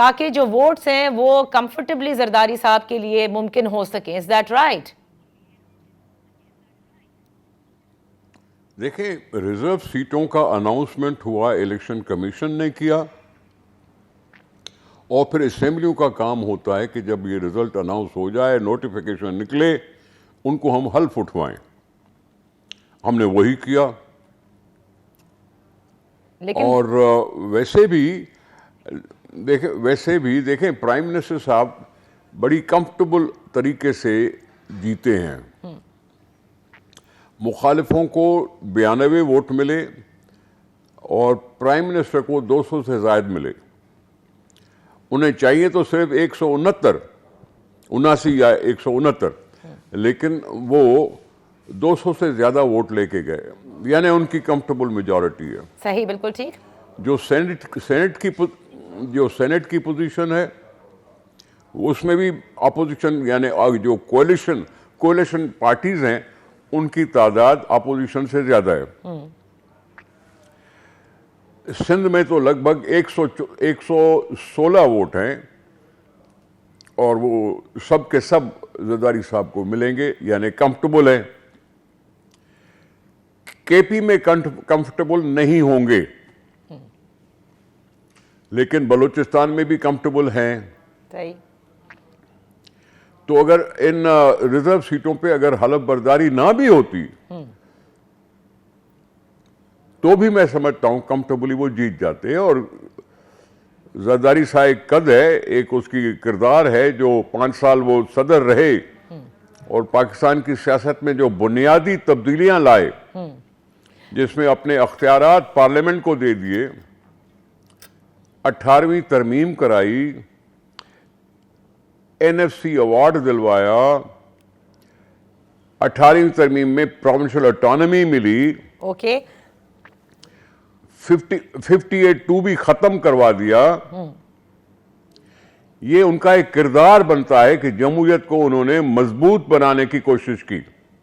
تاکہ جو ووٹس ہیں وہ کمفرٹیبلی زرداری صاحب کے لیے ممکن ہو سکیں. Is that right? دیکھیں، ریزرو سیٹوں کا اناؤنسمنٹ ہوا، الیکشن کمیشن نے کیا، اور پھر اسمبلیوں کا کام ہوتا ہے کہ جب یہ رزلٹ اناؤنس ہو جائے، نوٹیفیکیشن نکلے، ان کو ہم حلف اٹھوائیں. ہم نے وہی کیا. اور ویسے بھی دیکھیں پرائم منسٹر صاحب بڑی کمفرٹیبل طریقے سے جیتے ہیں. مخالفوں کو 92 ووٹ ملے اور پرائم منسٹر کو 200 سے زائد ملے. انہیں چاہیے تو صرف 169 یا 169، لیکن وہ 200 سے زیادہ ووٹ لے کے گئے، یعنی ان کی کمفرٹیبل میجورٹی ہے. صحیح، بالکل ٹھیک. جو سینٹ کی پوزیشن ہے اس میں بھی اپوزیشن، یعنی جو کولیشن پارٹیز ہیں ان کی تعداد اپوزیشن سے زیادہ ہے. سندھ میں تو لگ بھگ 116 ووٹ ہیں اور وہ سب کے سب زرداری صاحب کو ملیں گے، یعنی کمفرٹیبل ہیں. کے پی میں کمفرٹیبل نہیں ہوں گے، لیکن بلوچستان میں بھی کمفرٹیبل ہیں. صحیح. تو اگر ان ریزرو سیٹوں پہ اگر حلف برداری نہ بھی ہوتی تو بھی میں سمجھتا ہوں کمفرٹیبلی وہ جیت جاتے ہیں. اور زرداری صاحب ایک قد ہے، ایک اس کی کردار ہے، جو 5 سال وہ صدر رہے اور پاکستان کی سیاست میں جو بنیادی تبدیلیاں لائے، جس میں اپنے اختیارات پارلیمنٹ کو دے دیے، 18ویں ترمیم کرائی، NFC ایوارڈ دلوایا، 18ویں ترمیم میں پروونشل اٹانومی ملی، اوکے 58(2) بھی ختم کروا دیا. یہ ان کا ایک کردار بنتا ہے کہ جمہوریت کو انہوں نے مضبوط بنانے کی کوشش کی.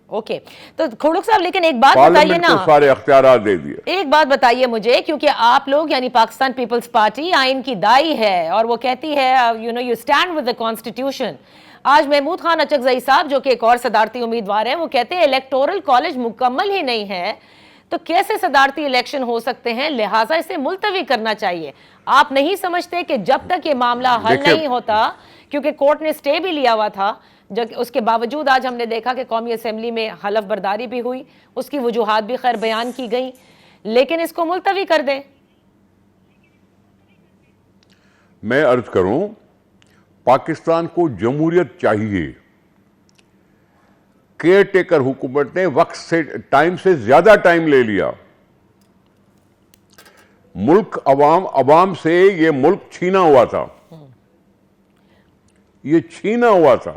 اوکے. تو کھوڑک صاحب لیکن ایک بات بتائیے پارلیمنٹ نا، کو سارے اختیارات دے دیے. ایک بات بتائیے مجھے، کیونکہ آپ لوگ یعنی پاکستان پیپلز پارٹی آئین کی دائی ہے اور وہ کہتی ہے you stand with the constitution. آج محمود خان اچکزئی صاحب جو کہ ایک اور صدارتی امیدوار ہیں، وہ کہتے ہیں الیکٹورل کالج مکمل ہی نہیں ہے تو کیسے صدارتی الیکشن ہو سکتے ہیں، لہٰذا اسے ملتوی کرنا چاہیے. آپ نہیں سمجھتے کہ جب تک یہ معاملہ حل نہیں ہوتا، کیونکہ کورٹ نے سٹے بھی لیا ہوا تھا، اس کے باوجود آج ہم نے دیکھا کہ قومی اسمبلی میں حلف برداری بھی ہوئی، اس کی وجوہات بھی خیر بیان کی گئی، لیکن اس کو ملتوی کر دیں؟ میں عرض کروں، پاکستان کو جمہوریت چاہیے. کیئر ٹیکر حکومت نے وقت سے ٹائم سے زیادہ ٹائم لے لیا. ملک عوام سے یہ ملک چھینا ہوا تھا، یہ چھینا ہوا تھا،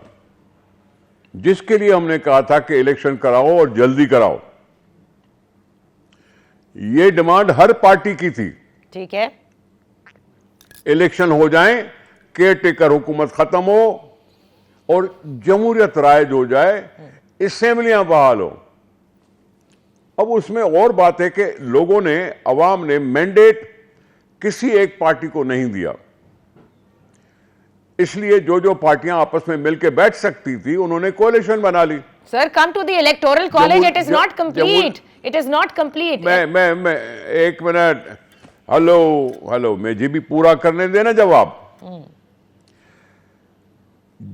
جس کے لیے ہم نے کہا تھا کہ الیکشن کراؤ اور جلدی کراؤ. یہ ڈیمانڈ ہر پارٹی کی تھی. ٹھیک ہے. الیکشن ہو جائیں، کیئر ٹیکر حکومت ختم ہو اور جمہوریت رائج ہو جائے، اسمبلیاں بحال ہو. اب اس میں اور بات ہے کہ لوگوں نے، عوام نے مینڈیٹ کسی ایک پارٹی کو نہیں دیا، اس لیے جو پارٹیاں آپس میں مل کے بیٹھ سکتی تھی انہوں نے کولیشن بنا لی. Sir come to the electoral college, it is not complete, it is not complete. میں ایک منٹ، ہلو میں جی بھی پورا کرنے دینا جواب.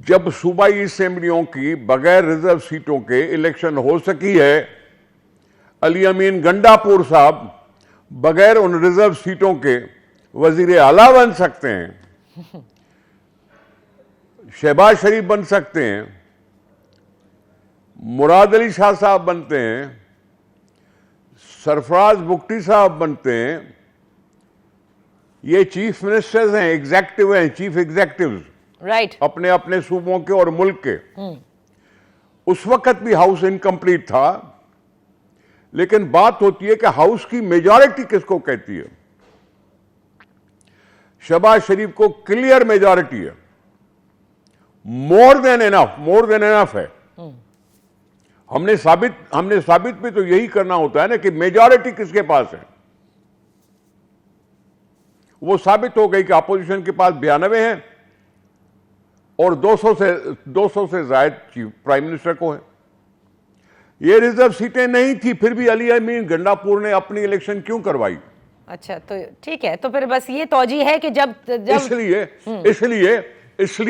جب صوبائی اسمبلیوں کی بغیر ریزرو سیٹوں کے الیکشن ہو سکی ہے، علی امین گنڈا پور صاحب بغیر ان ریزرو سیٹوں کے وزیر اعلیٰ بن سکتے ہیں، شہباز شریف بن سکتے ہیں، مراد علی شاہ صاحب بنتے ہیں، سرفراز بگٹی صاحب بنتے ہیں. یہ چیف منسٹرز ہیں، ایگزیکٹو ہیں، چیف ایگزیکٹوز، رائٹ، اپنے اپنے صوبوں کے اور ملک کے. اس وقت بھی ہاؤس انکمپلیٹ تھا، لیکن بات ہوتی ہے کہ ہاؤس کی میجارٹی کس کو کہتی ہے. شہباز شریف کو کلیئر میجارٹی ہے، مور دین انف ہے. ہم نے ثابت بھی تو یہی کرنا ہوتا ہے نا کہ میجارٹی کس کے پاس ہے. وہ ثابت ہو گئی کہ اپوزیشن کے پاس 92 ہیں اور 200 سے زائد پرائم منسٹر کو ہیں. یہ ریزرو سیٹیں نہیں تھی, پھر بھی علی امین گنڈاپور نے اپنی الیکشن کیوں کروائی؟ اچھا تو ٹھیک ہے, تو پھر بس یہ توجہ ہے کہ جب اس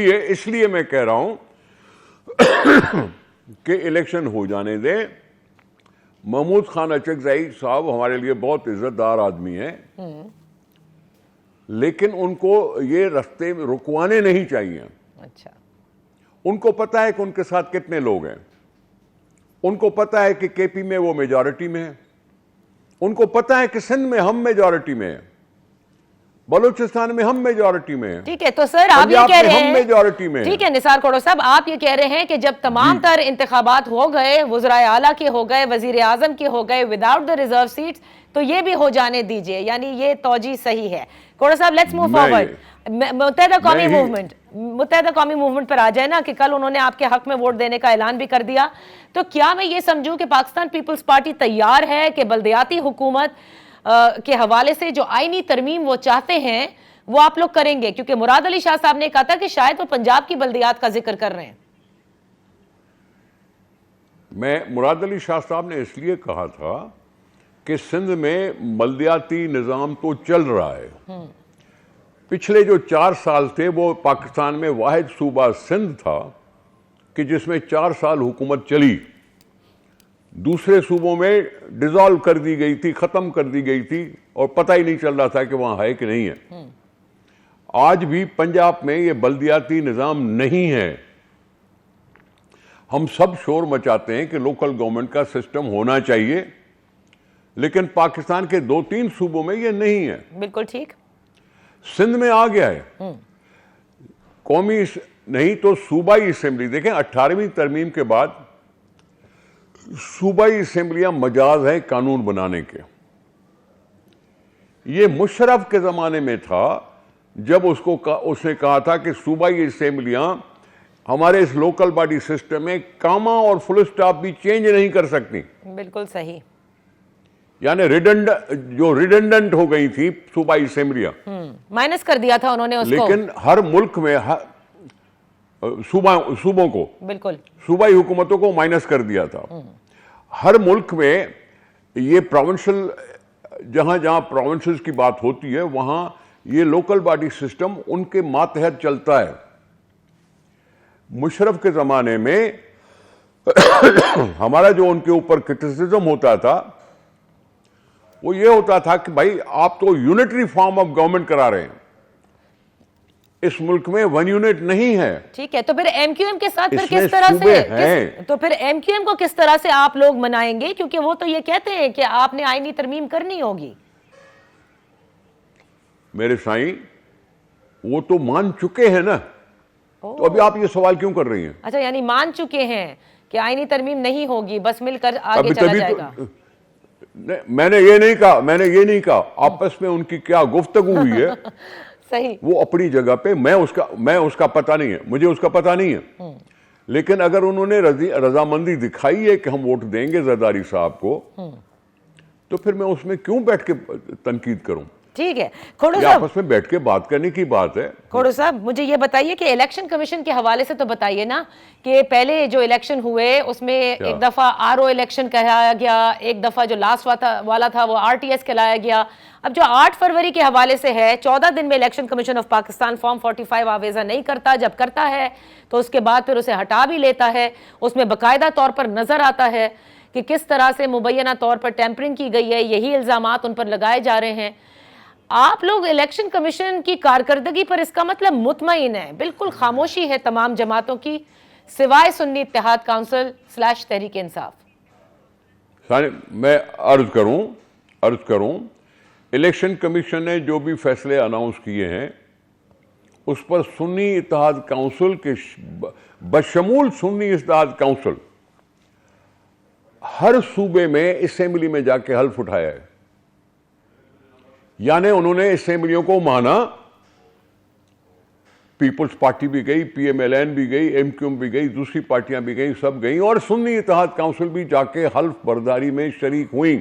لیے میں کہہ رہا ہوں کہ الیکشن ہو جانے دیں. محمود خان اچکزئی صاحب ہمارے لیے بہت عزت دار آدمی ہیں, لیکن ان کو یہ رستے رکوانے نہیں چاہیے. اچھا, ان کو پتا ہے کہ ان کے ساتھ کتنے لوگ ہیں, ان کو پتا ہے کہ کے پی میں وہ میجارٹی میں ہیں, ان کو پتا ہے کہ سندھ میں ہم میجارٹی میں ہیں, بلوچستان میں ہم میجارٹی میں ہیں. ٹھیک ہے, تو سر آپ یہ کہہ رہے ہیں, میجارٹی میں ٹھیک ہے نثار کھوڑو صاحب, آپ یہ کہہ رہے ہیں کہ جب تمام تر انتخابات ہو گئے, وزرائے اعلیٰ کے ہو گئے, وزیر اعظم کے ہو گئے وداؤٹ دا ریزرو سیٹس, تو یہ بھی ہو جانے دیجئے, یعنی یہ توجہ صحیح ہے. کھوڑو صاحب لیٹس موو فارورڈ. متحدہ قومی موومنٹ پر آ جائے نا, کہ کل انہوں نے آپ کے حق میں ووٹ دینے کا اعلان بھی کر دیا, تو کیا میں یہ سمجھوں کہ پاکستان پیپلز پارٹی تیار ہے کہ بلدیاتی حکومت کے حوالے سے جو آئینی ترمیم وہ چاہتے ہیں وہ آپ لوگ کریں گے؟ کیونکہ مراد علی شاہ صاحب نے کہا تھا کہ شاید وہ پنجاب کی بلدیات کا ذکر کر رہے ہیں. میں مراد علی شاہ صاحب نے اس لیے کہا تھا کہ سندھ میں بلدیاتی نظام تو چل رہا ہے. پچھلے جو 4 سال تھے وہ پاکستان میں واحد صوبہ سندھ تھا کہ جس میں 4 سال حکومت چلی. دوسرے صوبوں میں ڈیزالو کر دی گئی تھی, ختم کر دی گئی تھی, اور پتہ ہی نہیں چل رہا تھا کہ وہاں ہے کہ نہیں ہے. آج بھی پنجاب میں یہ بلدیاتی نظام نہیں ہے. ہم سب شور مچاتے ہیں کہ لوکل گورنمنٹ کا سسٹم ہونا چاہیے, لیکن پاکستان کے 2-3 صوبوں میں یہ نہیں ہے. بالکل ٹھیک. سندھ میں آ گیا ہے. قومی نہیں تو صوبائی اسمبلی. دیکھیں 18ویں ترمیم کے بعد صوبائی اسمبلیاں مجاز ہیں قانون بنانے کے. یہ مشرف کے زمانے میں تھا جب اس نے کہا تھا کہ صوبائی اسمبلیاں ہمارے اس لوکل باڈی سسٹم میں کاما اور فل سٹاپ بھی چینج نہیں کر سکتی. بالکل صحیح. یعنی ریڈنڈنٹ ہو گئی تھی صوبائی اسمبلیاں, مائنس کر دیا تھا انہوں نے اس کو. لیکن ہر ملک میں صوبوں کو, بالکل صوبائی حکومتوں کو مائنس کر دیا تھا. ہر ملک میں یہ پروونشل, جہاں جہاں پروونسز کی بات ہوتی ہے وہاں یہ لوکل باڈی سسٹم ان کے ماتحت چلتا ہے. مشرف کے زمانے میں ہمارا جو ان کے اوپر کرٹیسزم ہوتا تھا وہ یہ ہوتا تھا کہ بھائی آپ تو یونٹری فارم آف گورنمنٹ کرا رہے ہیں, اس ملک میں 1 یونٹ نہیں ہے. ٹھیک ہے, تو پھر ایم کیو ایم کے ساتھ پھر کس طرح سے, تو پھر ایم کیو ایم کو کس طرح سے آپ لوگ منائیں گے؟ کیونکہ وہ تو یہ کہتے ہیں کہ آپ نے آئینی ترمیم کرنی ہوگی. میرے سائیں وہ تو مان چکے ہیں نا, تو ابھی آپ یہ سوال کیوں کر رہی ہیں؟ اچھا, یعنی مان چکے ہیں کہ آئینی ترمیم نہیں ہوگی, بس مل کر آگے چلا جائے گا. میں نے یہ نہیں کہا. آپس میں ان کی کیا گفتگو ہوئی ہے صحیح, وہ اپنی جگہ پہ, میں اس کا پتہ نہیں ہے, مجھے اس کا پتہ نہیں ہے. لیکن اگر انہوں نے رضامندی دکھائی ہے کہ ہم ووٹ دیں گے زرداری صاحب کو, تو پھر میں اس میں کیوں بیٹھ کے تنقید کروں؟ ٹھیک ہے. کھوڑو صاحب, آپس میں بیٹھ کے بات کرنے کی بات ہے. کھوڑو صاحب مجھے یہ بتائیے کہ الیکشن کمیشن کے حوالے سے تو بتائیے نا کہ پہلے جو الیکشن ہوئے اس میں ایک دفعہ آر او الیکشن کہلایا گیا, ایک دفعہ جو لاسٹ والا تھا وہ آر ٹی ایس کہلایا گیا. اب جو 8 فروری کے حوالے سے ہے, 14 دن میں election commission of Pakistan form 45 آویزہ نہیں کرتا. جب کرتا ہے تو اس کے بعد پھر اسے ہٹا بھی لیتا ہے. اس میں باقاعدہ طور پر نظر آتا ہے کہ کس طرح سے مبینہ طور پر ٹیمپرنگ کی گئی ہے, یہی الزامات ان پر لگائے جا رہے ہیں. آپ لوگ الیکشن کمیشن کی کارکردگی پر اس کا مطلب مطمئن ہیں؟ بالکل خاموشی ہے تمام جماعتوں کی سوائے سنی اتحاد کونسل / تحریک انصاف. میں عرض کروں الیکشن کمیشن نے جو بھی فیصلے اناؤنس کیے ہیں اس پر سنی اتحاد کونسل کے بشمول سنی اتحاد کونسل ہر صوبے میں اسمبلی میں جا کے حلف اٹھایا ہے. یعنی انہوں نے اسمبلیوں کو مانا. پیپلز پارٹی بھی گئی, پی ایم ایل این بھی گئی, ایم کیو ایم بھی گئی, دوسری پارٹیاں بھی گئیں, سب گئیں, اور سنی اتحاد کونسل بھی جا کے حلف برداری میں شریک ہوئیں.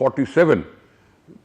47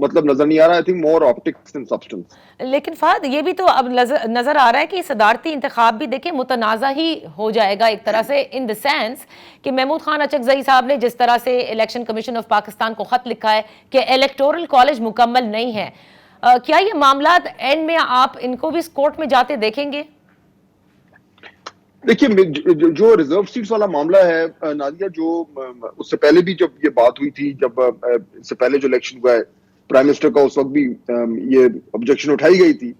مطلب نظر نہیں آ رہا. I think more optics than substance. لیکن فہد یہ بھی تو اب نظر آ رہا ہے کہ صدارتی انتخاب بھی دیکھیں متنازع ہی ہو جائے گا ایک طرح سے، ان دا سینس کہ محمود خان اچکزئی صاحب نے جس طرح سے الیکشن کمیشن آف پاکستان کو خط لکھا ہے کہ الیکٹورل کالج مکمل نہیں ہے. کیا یہ معاملات اینڈ میں آپ ان کو بھی اس کورٹ میں جاتے دیکھیں گے؟ دیکھیے جو ریزرو سیٹس والا معاملہ ہے نادیہ، جو اس سے پہلے بھی جب یہ بات ہوئی تھی، جب اس سے پہلے جو الیکشن ہوا ہے پرائم منسٹر کا، اس وقت بھی یہ آبجیکشن اٹھائی گئی تھی،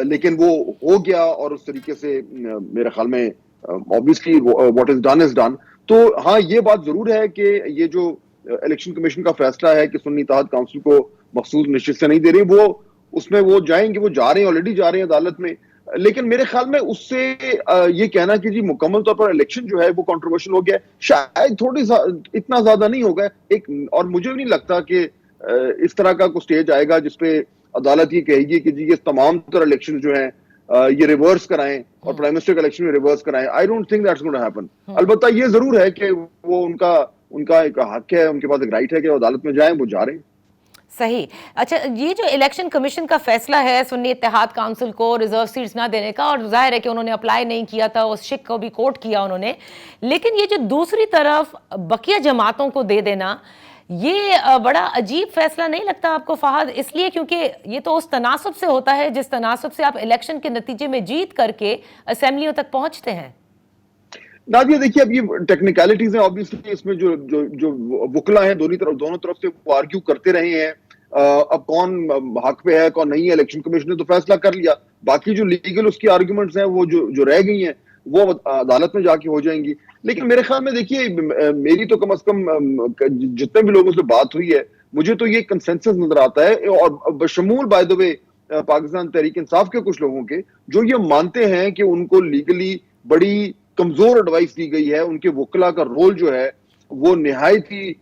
لیکن وہ ہو گیا اور اس طریقے سے میرے خیال میں obviously what is done is done. تو ہاں یہ بات ضرور ہے کہ یہ جو الیکشن کمیشن کا فیصلہ ہے کہ سنی اتحاد کونسل کو مخصوص نشستیں نہیں دے رہی، وہ اس میں وہ جائیں گے، وہ جا رہے ہیں، آلریڈی جا رہے ہیں عدالت میں. لیکن میرے خیال میں اس سے یہ کہنا کہ جی مکمل طور پر الیکشن جو ہے وہ کنٹروورشل ہو گیا ہے، شاید تھوڑی اتنا زیادہ نہیں ہوگا ایک. اور مجھے بھی نہیں لگتا کہ اس طرح کا کوئی سٹیج آئے گا جس پہ عدالت یہ کہے گی کہ جی یہ تمام تر الیکشن جو ہیں یہ ریورس کرائیں اور پرائم منسٹر کے الیکشن میں ریورس کرائیں. I don't think that's gonna happen. البتہ یہ ضرور ہے کہ وہ ان کا ایک حق ہے، ان کے پاس ایک رائٹ ہے کہ عدالت میں جائیں، وہ جا رہے ہیں. صحیح. اچھا، یہ جو الیکشن کمیشن کا فیصلہ ہے سنی اتحاد کونسل کو ریزرو سیٹس نہ دینے کا، اور ظاہر ہے کہ انہوں نے اپلائی نہیں کیا تھا، اس شک کو بھی کوٹ کیا انہوں نے، لیکن یہ جو دوسری طرف بقیہ جماعتوں کو دے دینا، یہ بڑا عجیب فیصلہ نہیں لگتا آپ کو فہد؟ اس لیے کیونکہ یہ تو اس تناسب سے ہوتا ہے جس تناسب سے آپ الیکشن کے نتیجے میں جیت کر کے اسمبلیوں تک پہنچتے ہیں. نادیہ دیکھیے اب یہ ٹیکنیکلٹیز ہیں، obviously اس میں جو وکلا ہیں دونوں طرف سے وہ آرگیو کرتے رہے ہیں. اب کون حق پہ ہے کون نہیں ہے، الیکشن کمیشن نے تو فیصلہ کر لیا، باقی جو لیگل اس کی آرگیومنٹس ہیں وہ جو رہ گئی ہیں وہ عدالت میں جا کے ہو جائیں گی. لیکن میرے خیال میں دیکھیے میری تو کم از کم جتنے بھی لوگوں سے بات ہوئی ہے، مجھے تو یہ کنسنسس نظر آتا ہے، اور بشمول بائی دا وے پاکستان تحریک انصاف کے کچھ لوگوں کے، جو یہ مانتے ہیں کہ ان کو لیگلی بڑی کمزور ایڈوائس دی گئی ہے، ان کے وکلا کا رول جو ہے وہ نہایت ہی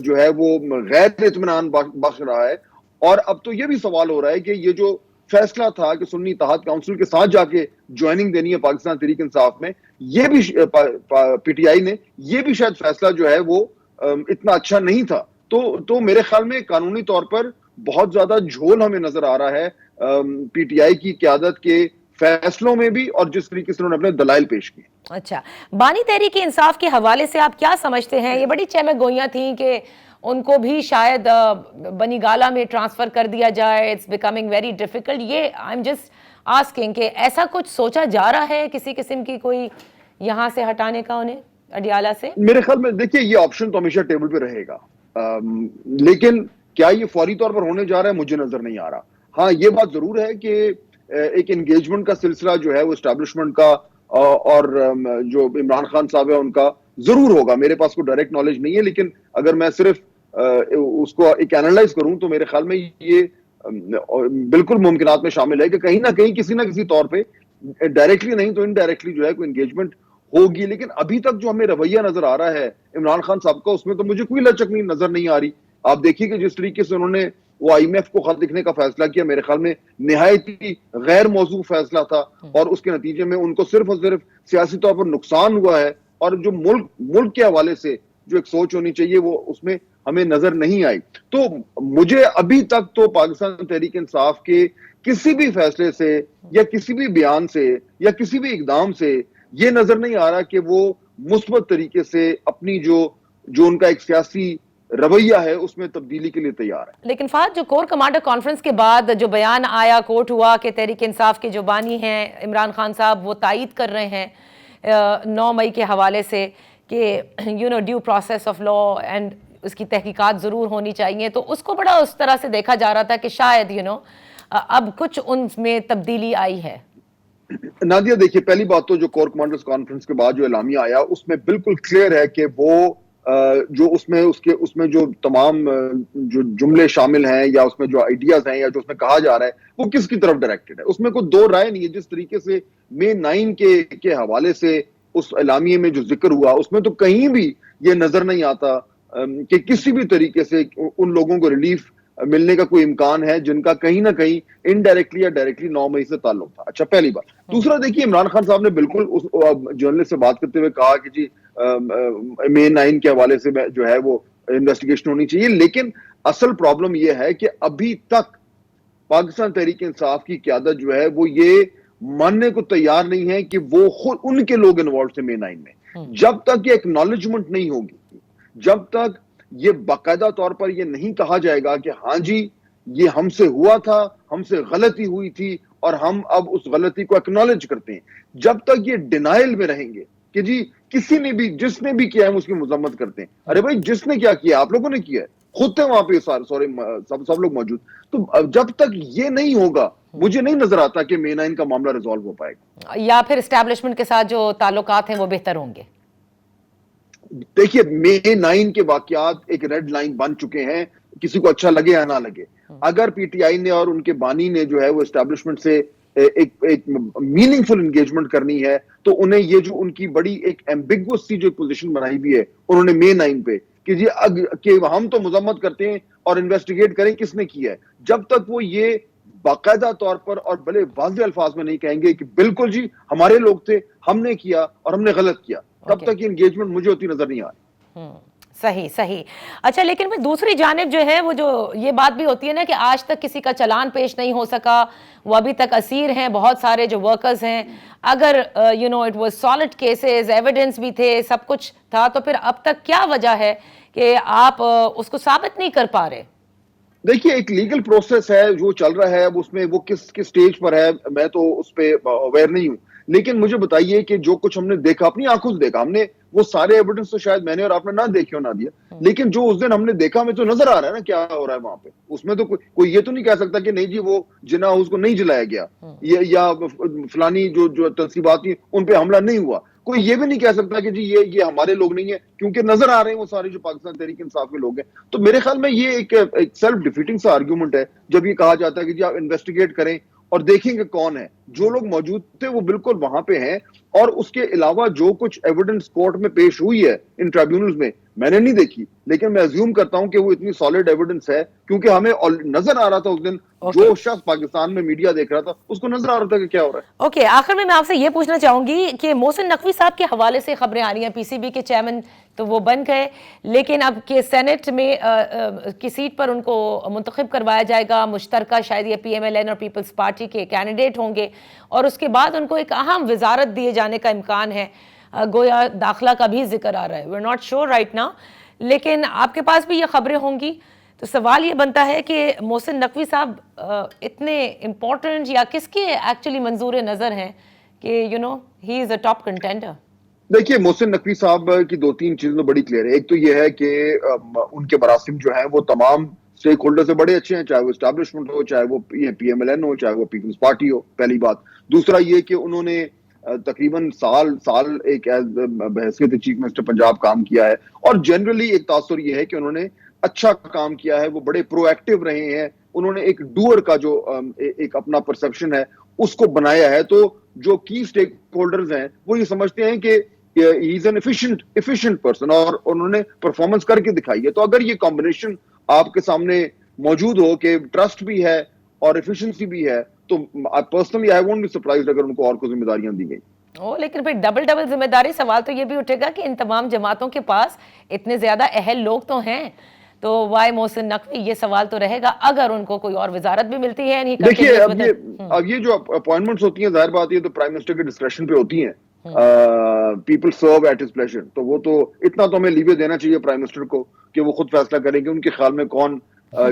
جو ہے وہ غیر اطمینان بخش رہا ہے. اور اب تو یہ بھی سوال ہو رہا ہے کہ یہ جو فیصلہ تھا کہ سنی اتحاد کونسل کے ساتھ جا کے جوائننگ دینی ہے پاکستان تحریک انصاف میں، یہ بھی پی ٹی آئی نے یہ بھی شاید فیصلہ جو ہے وہ اتنا اچھا نہیں تھا. تو میرے خیال میں قانونی طور پر بہت زیادہ جھول ہمیں نظر آ رہا ہے پی ٹی آئی کی قیادت کے فیصلوں میں بھی، اور جس طریقے سے انہوں نے اپنے دلائل پیش کیے. اچھا، بانی تحریک انصاف کے حوالے سے آپ کیا سمجھتے ہیں؟ یہ بڑی چہمک گوئیاں تھیں کہ ان کو بھی شاید بنی گالا میں ٹرانسفر کر دیا جائے، اٹس بیکمنگ ویری ڈیفیکلٹ. یہ آئی ایم جسٹ آسکنگ کہ ایسا کچھ سوچا جا رہا ہے کسی قسم کی کوئی یہاں سے ہٹانے کا انہیں اڈیالہ سے؟ میرے خیال میں دیکھیے یہ آپشن تو ہمیشہ ٹیبل پہ رہے گا، لیکن کیا یہ فوری طور پر ہونے جا رہا ہے مجھے نظر نہیں آ رہا. ہاں یہ بات ضرور ہے کہ ایک انگیجمنٹ کا سلسلہ جو ہے وہ اسٹیبلشمنٹ کا اور جو عمران خان صاحب ہے ان کا ضرور ہوگا. میرے پاس کوئی ڈائریکٹ نالج نہیں ہے، لیکن اگر میں صرف اس کو ایک اینالائز کروں تو میرے خیال میں یہ بالکل ممکنات میں شامل ہے کہ کہیں نہ کہیں کسی نہ کسی طور پہ ڈائریکٹلی نہیں تو انڈائریکٹلی جو ہے کوئی انگیجمنٹ ہوگی. لیکن ابھی تک جو ہمیں رویہ نظر آ رہا ہے عمران خان صاحب کا، اس میں تو مجھے کوئی لچک نظر نہیں آ رہی. آپ دیکھیے کہ جس طریقے سے انہوں نے وہ آئی ایم ایف کو خط لکھنے کا فیصلہ کیا، میرے خیال میں نہایت ہی غیر موضوع فیصلہ تھا، اور اس کے نتیجے میں ان کو صرف اور صرف سیاسی طور پر نقصان ہوا ہے، اور جو ملک کے حوالے سے جو ایک سوچ ہونی چاہیے وہ اس میں ہمیں نظر نہیں آئی. تو مجھے ابھی تک تو پاکستان تحریک انصاف کے کسی بھی فیصلے سے یا کسی بھی بیان سے یا کسی بھی اقدام سے یہ نظر نہیں آ رہا کہ وہ مثبت طریقے سے اپنی جو ان کا ایک سیاسی رویہ ہے اس میں تبدیلی کے لیے تیار ہے. لیکن فہد جو کور کمانڈر کانفرنس کے بعد جو بیان آیا، کوٹ ہوا کہ تحریک انصاف کے جو بانی ہیں عمران خان صاحب وہ تائید کر رہے ہیں 9 مئی کے حوالے سے کہ due process of law and اس کی تحقیقات ضرور ہونی چاہیے، تو اس کو بڑا اس طرح سے دیکھا جا رہا تھا کہ شاید اب کچھ ان میں تبدیلی آئی ہے. نادیہ دیکھیے پہلی بات تو جو کور کمانڈرز کانفرنس کے بعد جو اعلامیہ آیا اس میں بالکل کلیئر ہے کہ وہ جو اس میں جو تمام جو جملے شامل ہیں یا اس میں جو آئیڈیاز ہیں یا جو اس میں کہا جا رہا ہے وہ کس کی طرف ڈائریکٹڈ ہے. اس میں کوئی دو رائے نہیں ہے. جس طریقے سے مئی 9 کے حوالے سے اس اعلامیے میں جو ذکر ہوا اس میں تو کہیں بھی یہ نظر نہیں آتا کہ کسی بھی طریقے سے ان لوگوں کو ریلیف ملنے کا کوئی امکان ہے جن کا کہیں نہ کہیں انڈائریکٹلی یا ڈائریکٹلی 9 مئی سے تعلق تھا. اچھا پہلی بات. دوسرا دیکھیے عمران خان صاحب نے بالکل اس جرنلسٹ سے بات کرتے ہوئے کہا کہ جی مئی 9 کے حوالے سے جو ہے وہ انویسٹیگیشن ہونی چاہیے، لیکن اصل پرابلم یہ ہے کہ ابھی تک پاکستان تحریک انصاف کی قیادت جو ہے وہ یہ ماننے کو تیار نہیں ہے کہ وہ خود ان کے لوگ انوالو تھے مے 9 میں. جب تک یہ ایکنالجمنٹ نہیں ہوگی, جب تک یہ باقاعدہ طور پر یہ نہیں کہا جائے گا کہ ہاں جی یہ ہم سے ہوا تھا, ہم سے غلطی ہوئی تھی اور ہم اب اس غلطی کو ایکنالج کرتے ہیں, جب تک یہ ڈینائل میں رہیں گے کہ جی کسی نے بھی جس نے بھی کیا ہے ہم اس کی مذمت کرتے ہیں, ارے بھائی جس نے کیا کیا آپ لوگوں نے کیا ہے, خود تھے وہاں پہ سب لوگ موجود. تو جب تک یہ نہیں ہوگا مجھے نہیں نظر آتا کہ مے 9 کا معاملہ ریزالو ہو پائے گا, یا پھر اسٹیبلشمنٹ کے ساتھ جو تعلقات ہیں وہ بہتر ہوں گے. دیکھیے مے 9 کے واقعات ایک ریڈ لائن بن چکے ہیں, کسی کو اچھا لگے یا نہ لگے. اگر پی ٹی آئی نے اور ان کے بانی نے جو ہے وہ اسٹیبلشمنٹ سے ایک میننگ فل انگیجمنٹ کرنی ہے تو انہیں یہ جو ان کی بڑی ایک ایمبیگوس سی جو پوزیشن بنائی ہوئی ہے انہوں نے مے 9 پہ کہ جی کہ ہم تو مذمت کرتے ہیں اور انویسٹیگیٹ کریں کس نے کیا ہے, جب تک وہ یہ باقاعدہ طور پر اور بڑے واضح الفاظ میں نہیں کہیں گے کہ بالکل جی ہمارے لوگ تھے, ہم نے کیا اور ہم نے غلط کیا, تب تک یہ انگیجمنٹ مجھے ہوتی نظر نہیں آ رہی. صحیح. اچھا لیکن پھر دوسری جانب جو ہے وہ جو یہ بات بھی ہوتی ہے نا کہ آج تک کسی کا چلان پیش نہیں ہو سکا, وہ ابھی تک اسیر ہیں بہت سارے جو ورکرز ہیں. اگر it was solid cases, evidence بھی تھے, سب کچھ تھا, تو پھر اب تک کیا وجہ ہے کہ آپ اس کو ثابت نہیں کر پا رہے؟ دیکھیے ایک لیگل پروسیس ہے جو چل رہا ہے, اب اس میں وہ کس سٹیج پر ہے میں تو اس پہ اویئر نہیں ہوں, لیکن مجھے بتائیے کہ جو کچھ ہم نے دیکھا اپنی آنکھوں سے دیکھا, ہم نے وہ سارے ایویڈنس تو شاید میں نے اور آپ نے نہ دیکھے ہو نہ دیا, لیکن جو اس دن ہم نے دیکھا ہمیں تو نظر آ رہا ہے نا کیا ہو رہا ہے وہاں پہ. اس میں تو کوئی یہ تو نہیں کہہ سکتا کہ نہیں جی وہ جنا اس کو نہیں جلایا گیا یا فلانی جو تنصیبات تھیں ان پہ حملہ نہیں ہوا. کوئی یہ بھی نہیں کہہ سکتا کہ جی یہ ہمارے لوگ نہیں ہیں, کیونکہ نظر آ رہے ہیں وہ سارے جو پاکستان تحریک انصاف کے لوگ ہیں. تو میرے خیال میں یہ ایک سیلف ڈیفیٹنگ سا آرگیومنٹ ہے جب یہ کہا جاتا ہے کہ جی آپ انویسٹیگیٹ کریں اور دیکھیں کہ کون ہے. جو لوگ موجود تھے وہ بالکل وہاں پہ ہیں, اور اس کے علاوہ جو کچھ ایویڈنس کورٹ میں پیش ہوئی ہے ان ٹریبیونلز میں نے نہیں دیکھی, لیکن میں ازیوم کرتا ہوں کہ وہ اتنی سالڈ ایویڈنس ہے کیونکہ ہمیں نظر آ رہا تھا اس دن جو شخص پاکستان میں میڈیا دیکھ رہا تھا اس کو نظر آ رہا تھا کہ کیا ہو رہا ہے. اوکے, آخر میں آپ سے یہ پوچھنا چاہوں گی کہ محسن نقوی صاحب کے حوالے سے خبریں آ رہی ہیں, پی سی بی کے چیئرمین تو وہ بن گئے, لیکن اب کہ سینٹ میں کی سیٹ پر ان کو منتخب کروایا جائے گا, مشترکہ شاید یہ پی ایم ایل این اور پیپلز پارٹی کے کینڈیڈیٹ ہوں گے, اور اس کے بعد ان کو ایک اہم وزارت دیے جانے کا امکان ہے, گویا داخلہ کا بھی ذکر آ رہا ہے. we're not sure right now, لیکن آپ کے پاس بھی یہ خبریں ہوں گی, تو سوال یہ بنتا ہے کہ محسن نقوی صاحب اتنے امپورٹنٹ یا کس کے ایکچولی منظور نظر ہیں کہ ہی از اے ٹاپ کنٹینڈر؟ دیکھیے محسن نقوی صاحب کی 2-3 چیزیں بڑی کلیئر ہے. ایک تو یہ ہے کہ ان کے مراسم جو ہیں وہ تمام اسٹیک ہولڈر سے بڑے اچھے ہیں, چاہے وہ اسٹیبلشمنٹ ہو, چاہے وہ پی ایم ایل این ہو, چاہے وہ پیپلز پارٹی ہو, پہلی بات. دوسرا یہ کہ انہوں نے تقریباً سال ایک بحیثیت چیف منسٹر پنجاب کام کیا ہے, اور جنرلی ایک تاثر یہ ہے کہ انہوں نے اچھا کام کیا ہے, وہ بڑے پرو ایکٹیو رہے ہیں, انہوں نے ایک ڈوئر کا جو ایک اپنا پرسپشن ہے اس کو بنایا ہے. تو جو کی اسٹیک ہولڈرز ہیں وہ یہ سمجھتے ہیں کہ ہی از این ایفیشینٹ پرسن, اور انہوں نے پرفارمنس کر کے دکھائی ہے. تو اگر یہ کمبینیشن آپ کے سامنے موجود ہو کہ ٹرسٹ بھی ہے اور ایفیشنسی بھی ہے, تو personally I won't be surprised اگر ان کو اور کوئی ذمہ داریاں دی گئی. لیکن پھر ڈبل ذمہ داری, سوال تو یہ بھی اٹھے گا کہ ان تمام جماعتوں کے پاس اتنے زیادہ اہل لوگ تو ہیں, تو وائی محسن نقوی, یہ سوال تو رہے گا اگر ان کو کوئی اور وزارت بھی ملتی ہے. دیکھیے اب یہ جو اپوائنٹمنٹس ہوتی ہیں ظاہر بات یہ تو پرائم منسٹر کے ڈسکریشن پہ ہوتی ہیں, people serve at his pleasure, تو وہ تو اتنا تو ہمیں لیوے دینا چاہیے پرائم منسٹر کو کہ وہ خود فیصلہ کریں کہ ان کے خیال میں کون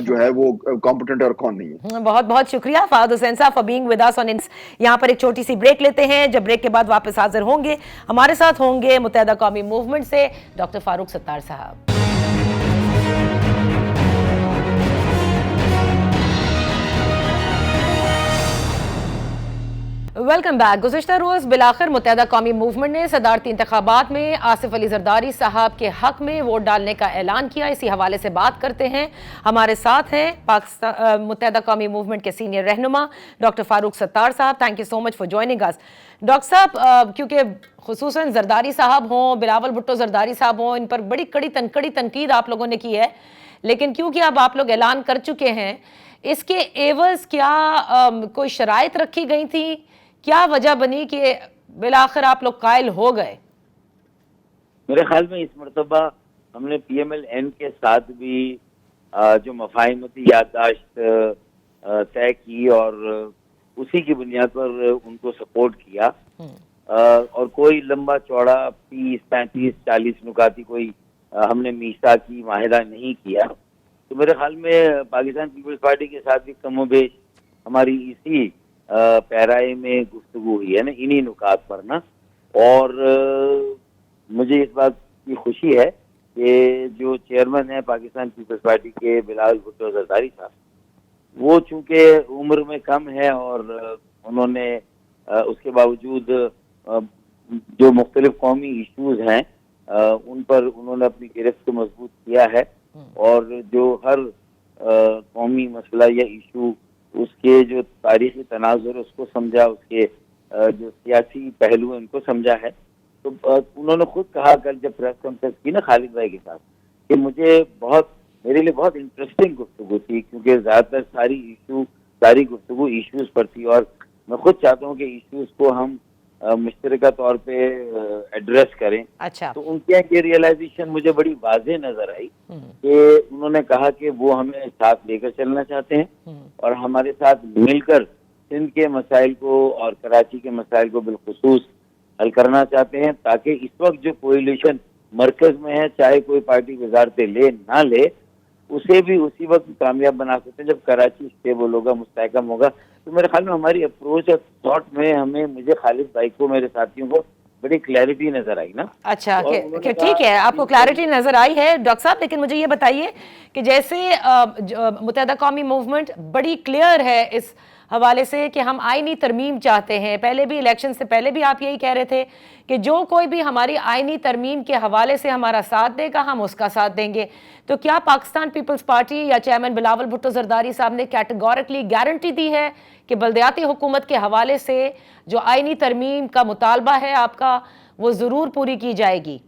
جو ہے وہ کمپٹنٹ اور کون نہیں ہے. بہت بہت شکریہ فہد حسین صاحب فار بینگ ود اس آن انس. یہاں پر ایک چھوٹی سی بریک لیتے ہیں, جب بریک کے بعد واپس حاضر ہوں گے ہمارے ساتھ ہوں گے متحدہ قومی موومنٹ سے ڈاکٹر فاروق ستار صاحب. Welcome back. گزشتہ روز بلاخر متحدہ قومی موومنٹ نے صدارتی انتخابات میں آصف علی زرداری صاحب کے حق میں ووٹ ڈالنے کا اعلان کیا. اسی حوالے سے بات کرتے ہیں. ہمارے ساتھ ہیں متحدہ قومی موومنٹ کے سینئر رہنما ڈاکٹر فاروق ستار صاحب. Thank you so much for joining us. Doctor صاحب, کیونکہ خصوصاً زرداری صاحب ہوں, بلاول بھٹو زرداری صاحب ہوں, ان پر بڑی کڑی تنقید آپ لوگوں نے کی ہے, لیکن کیونکہ اب آپ لوگ اعلان کر چکے ہیں, اس کے ایوز کیا کوئی شرائط رکھی گئی تھی, کیا وجہ بنی کہ بالآخر آپ لوگ قائل ہو گئے؟ میرے خیال میں اس مرتبہ ہم نے پی ایم ایل این کے ساتھ بھی جو مفاہمتی یادداشت طے کی اور اسی کی بنیاد پر ان کو سپورٹ کیا، اور کوئی لمبا چوڑا 30 35 40 نکاتی کوئی ہم نے میثاقی معاہدہ نہیں کیا. تو میرے خیال میں پاکستان پیپلز پارٹی کے ساتھ بھی کم و بیش ہماری اسی پیرائے میں گفتگو ہوئی ہے نا، انہی نکات پر نا. اور مجھے اس بات کی خوشی ہے کہ جو چیئرمین ہیں پاکستان پیپلز پارٹی کے بلال بھٹو زرداری صاحب، وہ چونکہ عمر میں کم ہے اور انہوں نے اس کے باوجود جو مختلف قومی ایشوز ہیں ان پر انہوں نے اپنی گرفت کو مضبوط کیا ہے، اور جو ہر قومی مسئلہ یا ایشو اس کے جو تاریخی تناظر اس کو سمجھا، اس کے جو سیاسی پہلو ان کو سمجھا ہے. تو انہوں نے خود کہا کل جب پریس کانفرنس کی نا خالد بھائی کے ساتھ کہ میرے لیے بہت انٹرسٹنگ گفتگو تھی، کیونکہ زیادہ تر ساری گفتگو ایشوز پر تھی، اور میں خود چاہتا ہوں کہ ایشوز کو ہم مشترکہ طور پہ ایڈریس کریں. اچھا. تو ان کی یہ ریئلائزیشن مجھے بڑی واضح نظر آئی کہ انہوں نے کہا کہ وہ ہمیں ساتھ لے کر چلنا چاہتے ہیں اور ہمارے ساتھ مل کر سندھ کے مسائل کو اور کراچی کے مسائل کو بالخصوص حل کرنا چاہتے ہیں، تاکہ اس وقت جو کوئلیشن مرکز میں ہے، چاہے کوئی پارٹی وزارتیں لے نہ لے، اسے بھی اسی وقت کامیاب بنا سکتے ہیں جب کراچی اسٹیبل ہوگا، مستحکم ہوگا. تو میرے خیال میں ہماری اپروچ اور تھاٹ میں مجھے خالد بھائی کو، میرے ساتھیوں کو بڑی کلیئرٹی نظر آئی نا. اچھا کہ ٹھیک ہے، آپ کو کلیئرٹی نظر آئی ہے ڈاکٹر صاحب، لیکن مجھے یہ بتائیے کہ جیسے متحدہ قومی موومنٹ بڑی کلیئر ہے اس حوالے سے کہ ہم آئینی ترمیم چاہتے ہیں، پہلے بھی الیکشن سے پہلے بھی آپ یہی کہہ رہے تھے کہ جو کوئی بھی ہماری آئینی ترمیم کے حوالے سے ہمارا ساتھ دے گا ہم اس کا ساتھ دیں گے. تو کیا پاکستان پیپلز پارٹی یا چیئرمین بلاول بھٹو زرداری صاحب نے کیٹیگورکلی گارنٹی دی ہے کہ بلدیاتی حکومت کے حوالے سے جو آئینی ترمیم کا مطالبہ ہے آپ کا وہ ضرور پوری کی جائے گی؟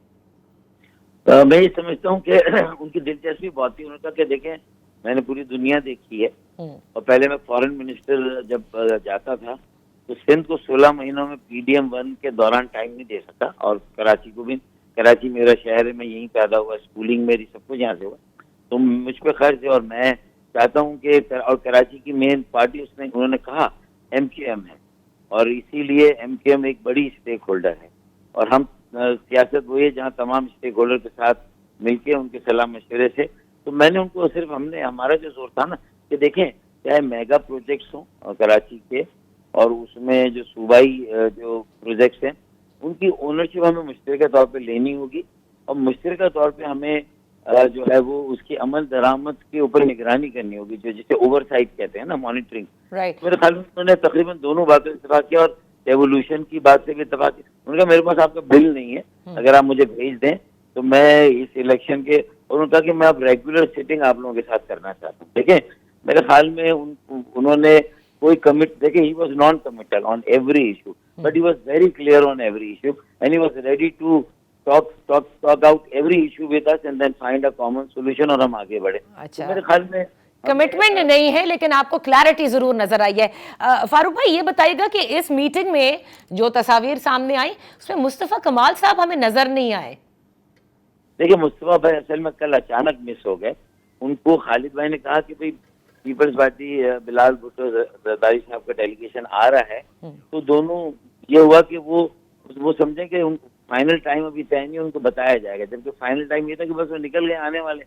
میں یہ سمجھتا ہوں کہ ان کی دلچسپی بہت تھی. انہوں نے کہا کہ دیکھیں میں نے پوری دنیا دیکھی ہے، اور پہلے میں فورن منسٹر جب جاتا تھا تو سندھ کو 16 مہینوں میں PDM-1 کے دوران ٹائم نہیں دے سکا، اور کراچی کو بھی. کراچی میرا شہر ہے، میں یہیں پیدا ہوا، اسکولنگ میری سب کچھ یہاں سے ہوا، تو مجھ پہ خرچ ہے. اور میں چاہتا ہوں کہ اور کراچی کی مین پارٹی انہوں نے کہا MQM ہے، اور اسی لیے MQM ایک بڑی اسٹیک ہولڈر ہے، اور ہم سیاست وہی ہے جہاں تمام اسٹیک ہولڈر کے ساتھ مل کے ان کے صلاح مشورے سے. تو میں نے ان کو صرف ہمارا جو زور تھا نا کہ دیکھیں چاہے میگا پروجیکٹس ہوں کراچی کے، اور اس میں جو صوبائی جو پروجیکٹس ہیں ان کی اونرشپ ہمیں مشترکہ طور پہ لینی ہوگی، اور مشترکہ طور پہ ہمیں جو ہے وہ اس کی عمل درآمد کے اوپر نگرانی کرنی ہوگی، جو جسے اوور سائٹ کہتے ہیں نا، مانیٹرنگ. میرے خیال میں انہوں نے تقریباً دونوں باتوں سے اتفاق کیا، اور ایوولوشن کی بات سے بھی اتفاق کیا. انہوں نے کہا میرے پاس آپ کا بل نہیں ہے، اگر آپ مجھے بھیج دیں تو میں اس الیکشن کے، اور انہوں نے کہا کہ میں اب ریگولر سیٹنگ آپ لوگوں کے ساتھ کرنا چاہتا ہوں. دیکھیں میرے خیال میں انہوں نے کوئی دیکھیں he was non committal on every issue, but he was very clear on every issue and he was ready to talk out every issue with us and then find a common solution اور ہم آگے بڑھیں. میرے خیال میں commitment نہیں ہے لیکن آپ کو کلیئرٹی ضرور نظر آئی ہے. فاروق بھائی یہ بتائیے گا کہ اس میٹنگ میں جو تصاویر سامنے آئی اس میں مصطفیٰ کمال صاحب ہمیں نظر نہیں آئے. دیکھیں مصطفیٰ بھائی اصل میں کل اچانک مس ہو گئے. ان کو خالد بھائی نے کہا کہ بھائی پیپلز پارٹی بلال بھٹو زرداری صاحب کا ڈیلیگیشن آ رہا ہے, تو دونوں یہ ہوا کہ وہ سمجھیں کہ فائنل ٹائم ابھی طے نہیں, ان کو بتایا جائے گا, جبکہ فائنل ٹائم یہ تھا کہ بس وہ نکل گئے آنے والے.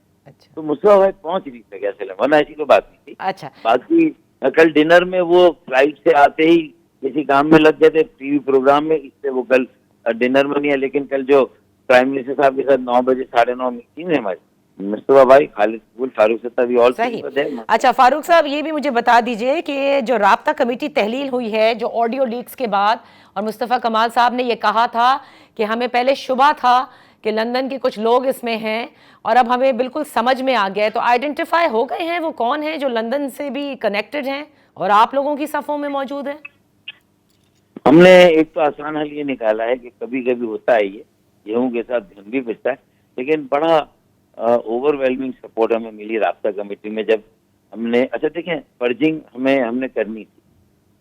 تو مصطفیٰ بھائی پہنچ نہیں سکے اصل میں, ورنہ ایسی کوئی بات نہیں تھی. اچھا باقی کل ڈنر میں وہ فلائٹ سے آتے ہی کسی کام میں لگ گئے تھے, ٹی وی پروگرام میں, اس سے وہ کل ڈنر میں نہیں ہے. لیکن کل جو پرائم منسٹر صاحب کے ساتھ 9 بجے 9:30 میٹنگ ہے ہماری, مصطفیٰ بھائی, خالد, فاروق صاحب صحیح. اچھا فاروق صاحب یہ بھی مجھے بتا دیجئے کہ جو رابطہ کمیٹی تحلیل ہوئی ہے جو آڈیو لیکس کے بعد, اور مصطفیٰ کمال صاحب نے یہ کہا تھا کہ ہمیں پہلے شبہ تھا کہ لندن کے کچھ لوگ اس میں ہیں, اور اب ہمیں بالکل سمجھ میں آ گیا ہے, تو آئیڈینٹیفائی ہو گئے ہیں وہ کون ہیں جو لندن سے بھی کنیکٹڈ ہیں اور آپ لوگوں کی صفوں میں موجود ہیں؟ ہم نے ایک تو آسان حل یہ نکالا ہے کہ کبھی کبھی ہوتا ہے یہ گیہوں کے ساتھ گھن بھی پستا ہے, لیکن بڑا اوور ویلمنگ سپورٹ ہمیں ملی رابطہ کمیٹی میں جب ہم نے, اچھا دیکھیں پرجنگ ہم نے کرنی تھی,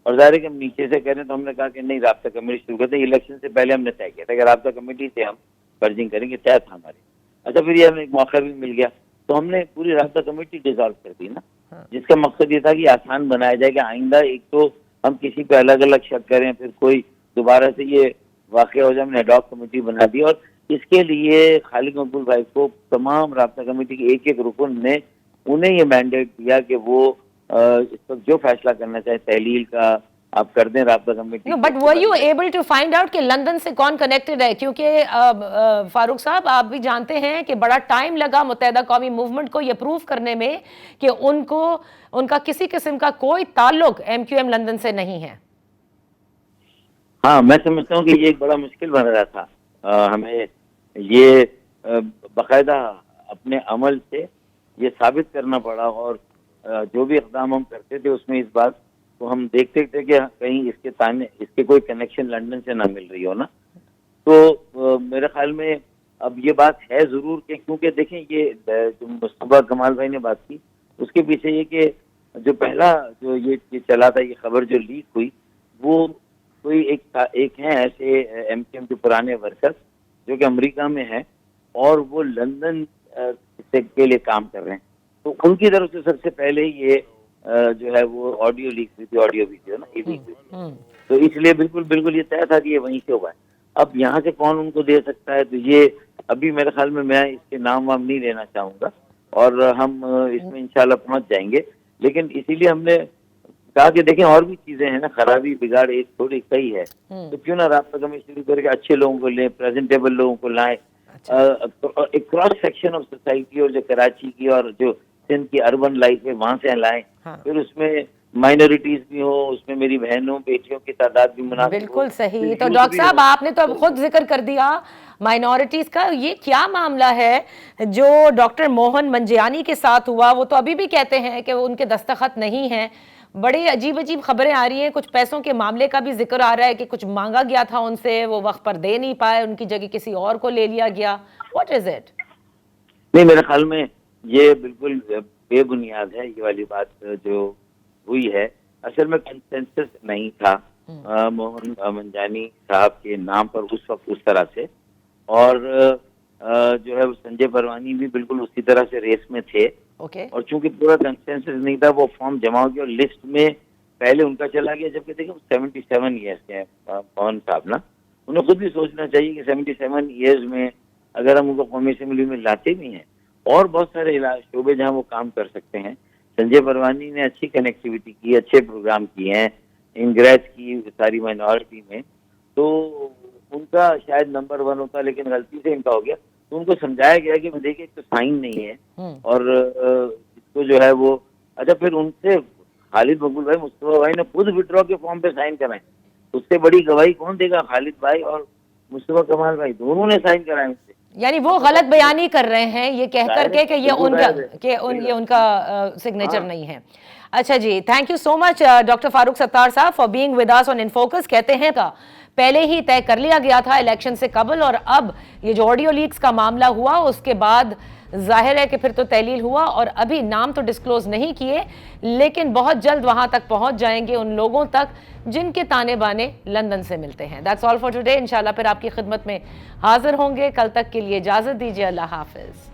اور ظاہر ہے کہ ہم نیچے سے کریں تو ہم نے کہا کہ نہیں رابطہ کمیٹی شروع کرتے ہیں. الیکشن سے پہلے ہم نے طے کیا تھا کہ رابطہ کمیٹی سے ہم پرجنگ کریں گے, طے تھا ہمارے. اچھا پھر یہ ہمیں ایک موقع بھی مل گیا, تو ہم نے پوری رابطہ کمیٹی ڈیزالو کر دی نا، جس کا مقصد یہ تھا کہ آسان بنایا جائے کہ آئندہ ایک تو ہم کسی پہ الگ الگ شک کریں، پھر کوئی دوبارہ سے یہ واقعہ ہو جائے. ہم نے ایڈاک کمیٹی بنا دی اور اس کے لیے خالد مقبول بھائی کو تمام رابطہ کمیٹی کے ایک ایک رکن نے انہیں یہ مینڈیٹ دیا کہ وہ اس وقت جو فیصلہ کرنا چاہے تحلیل کا آپ کر دیں رابطہ committee. But were you able to find out کہ لندن سے کون کنیکٹڈ ہے؟ کیونکہ فاروق صاحب آپ بھی جانتے ہیں کہ بڑا ٹائم لگا متحدہ قومی موومنٹ کو یہ پروو کرنے میں کہ ان کا کسی قسم کا کوئی تعلق ایم کیو ایم لندن سے نہیں ہے. ہاں میں سمجھتا ہوں کہ یہ ایک بڑا مشکل بن رہا تھا. ہمیں یہ باقاعدہ اپنے عمل سے یہ ثابت کرنا پڑا اور جو بھی اقدام ہم کرتے تھے اس میں اس بات تو ہم دیکھتے تھے کہ کہیں اس کے کوئی کنیکشن لندن سے نہ مل رہی ہو نا. تو میرے خیال میں اب یہ بات ہے ضرور کہ کیونکہ دیکھیں یہ جو مصطفیٰ کمال بھائی نے بات کی اس کے پیچھے یہ کہ جو پہلا جو یہ چلا تھا یہ خبر جو لیک ہوئی وہ کوئی ایک ہیں ایسے ایم کیو ایم کے پرانے ورکر جو کہ امریکہ میں ہیں اور وہ لندن کے لیے کام کر رہے ہیں. تو ان کی طرف سے سب سے پہلے یہ جو ہے وہ آڈیو لیک ہوئی تھی، آڈیو ویڈیو نا یہ لیک ہوئی. تو اس لیے بالکل یہ طے تھا کہ یہ وہیں سے ہوا ہے. اب یہاں سے کون ان کو دے سکتا ہے تو یہ ابھی میرے خیال میں اس کے نام وام نہیں لینا چاہوں گا اور ہم اس میں انشاءاللہ پہنچ جائیں گے. لیکن اسی لیے ہم نے کہا کہ دیکھیں اور بھی چیزیں ہیں نا، خرابی بگاڑ ایک تھوڑی کئی ہے تو کیوں نہ رابطہ کمیٹی شروع کر کے اچھے لوگوں کو لیں، پریزنٹیبل لوگوں کو لائیں. ایک کراس سیکشن آف سوسائٹی اور جو کراچی کی اور جو سندھ کی اربن لائف ہے وہاں سے لائیں. پھر اس میں مائنورٹیز بھی ہو، اس میں میری بہنوں بیٹیوں کی تعداد بھی مناسب. بالکل صحیح. تو ڈاکٹر صاحب آپ نے تو اب خود ذکر کر دیا مائنورٹیز کا. یہ کیا معاملہ ہے جو ڈاکٹر موہن منجیانی کے ساتھ ہوا؟ وہ تو ابھی بھی کہتے ہیں کہ وہ ان کے دستخط نہیں ہیں. بڑی عجیب خبریں آ رہی ہیں. کچھ پیسوں کے معاملے کا بھی ذکر آ رہا ہے کہ کچھ مانگا گیا تھا ان سے، وہ وقت پر دے نہیں پائے، ان کی جگہ کسی اور کو لے لیا گیا. What is it? نہیں میرے خیال میں یہ بالکل بے بنیاد ہے یہ والی بات جو ہوئی ہے. اصل میں کنسنسس نہیں تھا موہن منجانی صاحب کے نام پر اس وقت اس طرح سے، اور جو ہے سنجے پروانی بھی بالکل اسی طرح سے ریس میں تھے. اور چونکہ پورا کنسنسس نہیں تھا وہ فارم جمع ہو گیا اور لسٹ میں پہلے ان کا چلا گیا، جبکہ دیکھیں 77 ایئرس کے ہیں موہن صاحب نا. انہیں خود بھی سوچنا چاہیے کہ 77 ایئرز میں اگر ہم ان کو قومی اسمبلی میں لاتے بھی ہیں اور بہت سارے شعبے جہاں وہ کام کر سکتے ہیں. سنجے پروانی نے اچھی کنیکٹیویٹی کی، اچھے پروگرام کیے ہیں، انگریز کی ساری مائنورٹی میں، تو ان کا شاید نمبر 1 ہوتا لیکن غلطی سے ان کا ہو گیا. تو ان کو سمجھایا گیا کہ دیکھیں تو سائن نہیں ہے اور اس کو جو ہے وہ اچھا. پھر ان سے خالد مقبول بھائی مصطفیٰ بھائی نے خود وڈرا کے فارم پہ سائن کرائے. اس سے بڑی گواہی کون دے گا؟ خالد بھائی اور مصطفیٰ کمال بھائی دونوں نے سائن کرائے ان سے. یعنی وہ غلط بیانی کر رہے ہیں یہ کہہ کر کے کہ یہ ان کا سگنیچر نہیں ہے. اچھا جی، thank you so much doctor Farooq Sattar sahab for being with us on in focus. کہتے ہیں کا پہلے ہی طے کر لیا گیا تھا الیکشن سے قبل، اور اب یہ جو آڈیو لیکس کا معاملہ ہوا اس کے بعد ظاہر ہے کہ پھر تو تحلیل ہوا، اور ابھی نام تو ڈسکلوز نہیں کیے لیکن بہت جلد وہاں تک پہنچ جائیں گے ان لوگوں تک جن کے تانے بانے لندن سے ملتے ہیں. That's all for today. انشاءاللہ پھر آپ کی خدمت میں حاضر ہوں گے. کل تک کے لیے اجازت دیجیے. اللہ حافظ.